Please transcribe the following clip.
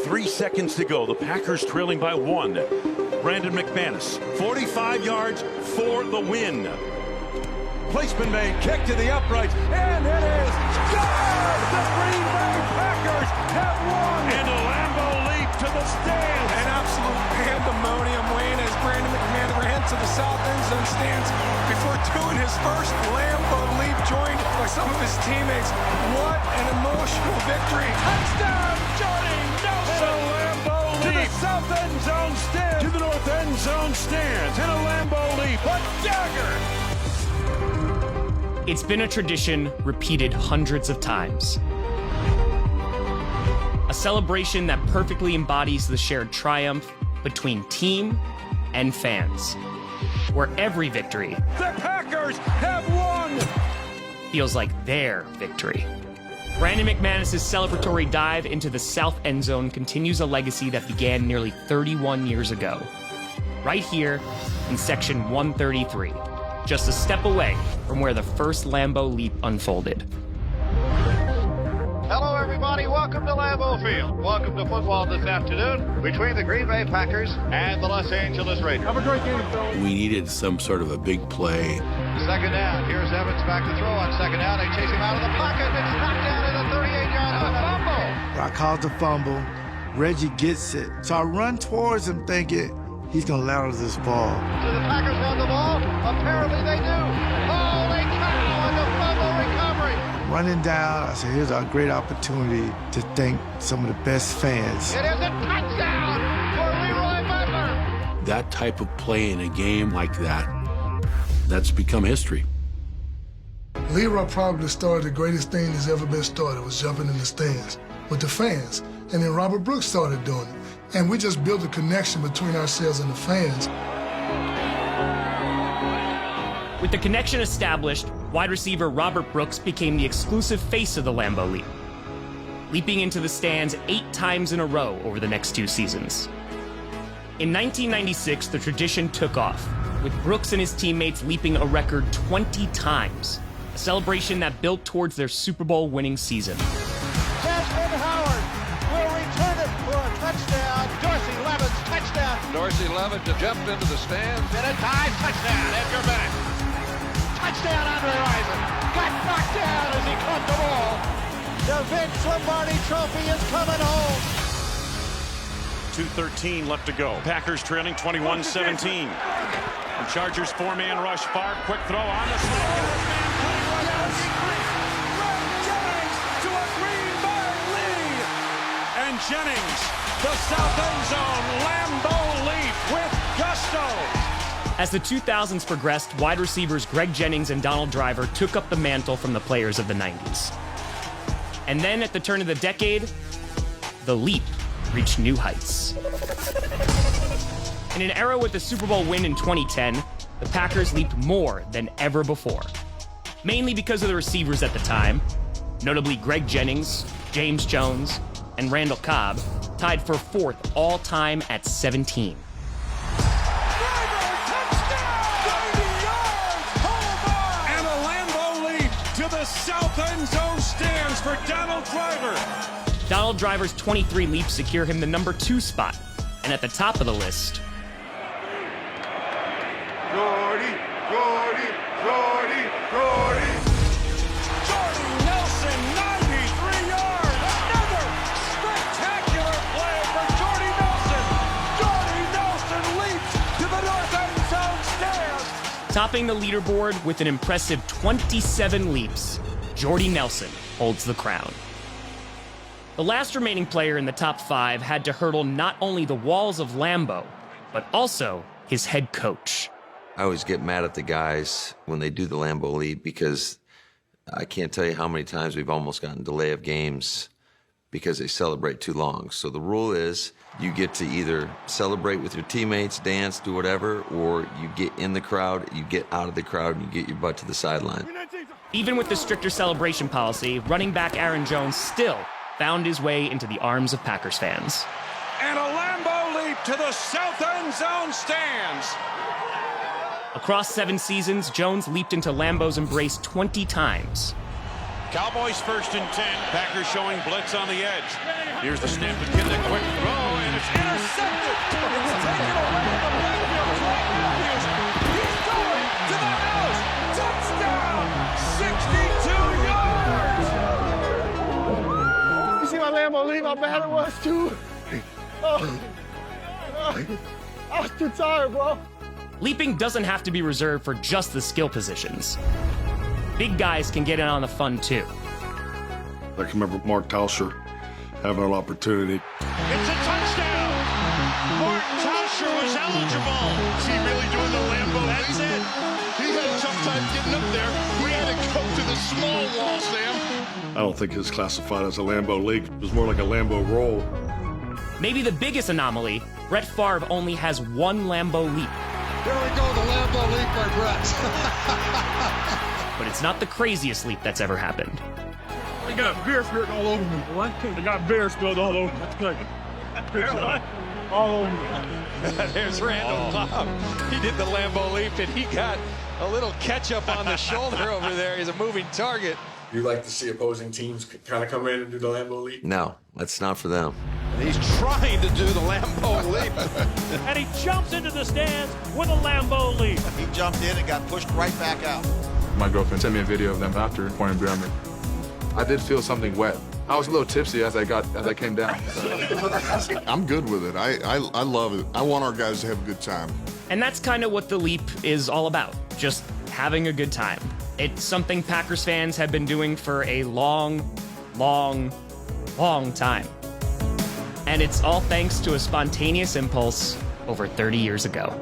3 seconds to go. The Packers trailing by 1. Brandon McManus, 45 yards for the win. Placement made, kick to the uprights, and it is good! The Green Bay Packers have won! And a Lambeau Leap to the stands! An absolute pandemonium, Wayne, as Brandon McManus ran to the south end zone stands before doing his first Lambeau Leap, joined by some of his teammates. What an emotional victory! Touchdown, Jordy Nelson! And a Lambeau Leap to the south end zone stands! To the north end zone stands! And a Lambeau Leap, a dagger! It's been a tradition repeated hundreds of times. A celebration that perfectly embodies the shared triumph between team and fans, where every victory, the Packers have won, feels like their victory. Brandon McManus' celebratory dive into the south end zone continues a legacy that began nearly 31 years ago, right here in section 133. Just a step away from where the first Lambeau Leap unfolded. Hello, everybody. Welcome to Lambeau Field. Welcome to football this afternoon between the Green Bay Packers and the Los Angeles Raiders. Have a great game, Phil. We needed some sort of a big play. Second down. Here's Evans back to throw on second down. They chase him out of the pocket. It's knocked down at the 38-yard line. A fumble. I caused a fumble. Reggie gets it. So I run towards him thinking, he's going to let us this ball. Do the Packers run the ball? Apparently they do. Holy cow, and the fumble recovery. Running down, I said, here's our great opportunity to thank some of the best fans. It is a touchdown for Leroy Butler. That type of play in a game like that, that's become history. Leroy probably started the greatest thing that's ever been started, was jumping in the stands with the fans. And then Robert Brooks started doing it. And we just built a connection between ourselves and the fans. With the connection established, wide receiver Robert Brooks became the exclusive face of the Lambeau Leap, leaping into the stands 8 times in a row over the next 2 seasons. In 1996, the tradition took off, with Brooks and his teammates leaping a record 20 times, a celebration that built towards their Super Bowl winning season. Desmond Howard will return it for a touchdown. Dorsey Levin's touchdown. Dorsey Levin jumped into the stands. Bennett dive touchdown. Edgar Bennett. Touchdown, Andre Rison. Got knocked down as he caught the ball. The Vince Lombardi Trophy is coming home. 2:13 left to go. Packers trailing 21-17. The Chargers 4-man rush. Favre, quick throw on the snap. To a Green Bay lead. And Jennings, the south end zone, Lambeau Leap with gusto. As the 2000s progressed, wide receivers Greg Jennings and Donald Driver took up the mantle from the players of the 90s. And then at the turn of the decade, the leap reached new heights. In an era with the Super Bowl win in 2010, the Packers leaped more than ever before. Mainly because of the receivers at the time, notably Greg Jennings, James Jones, and Randall Cobb, tied for 4th all-time at 17. The south end zone stands for Donald Driver. Donald Driver's 23 leaps secure him the number 2 spot, and at the top of the list, Jordy Nelson, 93 yards. Another spectacular play for Jordy Nelson. Jordy Nelson leaps to the north end zone stands. topping the leaderboard with an impressive 27 leaps, Jordy Nelson holds the crown. The last remaining player in the top 5 had to hurdle not only the walls of Lambeau, but also his head coach. I always get mad at the guys when they do the Lambeau Leap because I can't tell you how many times we've almost gotten delay of games because they celebrate too long. So the rule is you get to either celebrate with your teammates, dance, do whatever, or you get in the crowd, you get out of the crowd, and you get your butt to the sideline. Even with the stricter celebration policy, running back Aaron Jones still found his way into the arms of Packers fans. And a Lambeau Leap to the south end zone stands. Across 7 seasons, Jones leaped into Lambeau's embrace 20 times. Cowboys 1st and 10. Packers showing blitz on the edge. Here's the snap to Kinnick. Quick throw, and it's intercepted. It's taken away in the backfield. Clay Matthews. He's going to the house. Touchdown. 62 yards. You see my Lambeau Leap, how bad it was, too? Oh, I was too tired, bro. Leaping doesn't have to be reserved for just the skill positions. Big guys can get in on the fun too. I can remember Mark Tauscher having an opportunity. It's a touchdown. Mark Tauscher was eligible. Is he really doing the Lambeau? That's it. He had a tough time getting up there. He had to go to the small wall, Sam. I don't think it's classified as a Lambeau Leap. It was more like a Lambeau roll. Maybe the biggest anomaly, Brett Favre only has one Lambeau Leap. Here we go, the Lambeau Leap by Brett. But it's not the craziest leap that's ever happened. They got beer spilled all over me. What? They got beer spilled all over me. That's good. All over me. There's Randall Cobb. He did the Lambeau Leap, and he got a little ketchup on the shoulder over there. He's a moving target. You like to see opposing teams kind of come in and do the Lambeau Leap? No, that's not for them. And he's trying to do the Lambeau Leap. And he jumps into the stands with a Lambeau Leap. He jumped in and got pushed right back out. My girlfriend sent me a video of them after pointing beer at me. I did feel something wet. I was a little tipsy as I came down. I'm good with it. I love it. I want our guys to have a good time. And that's kind of what the leap is all about, just having a good time. It's something Packers fans have been doing for a long time. And it's all thanks to a spontaneous impulse over 30 years ago.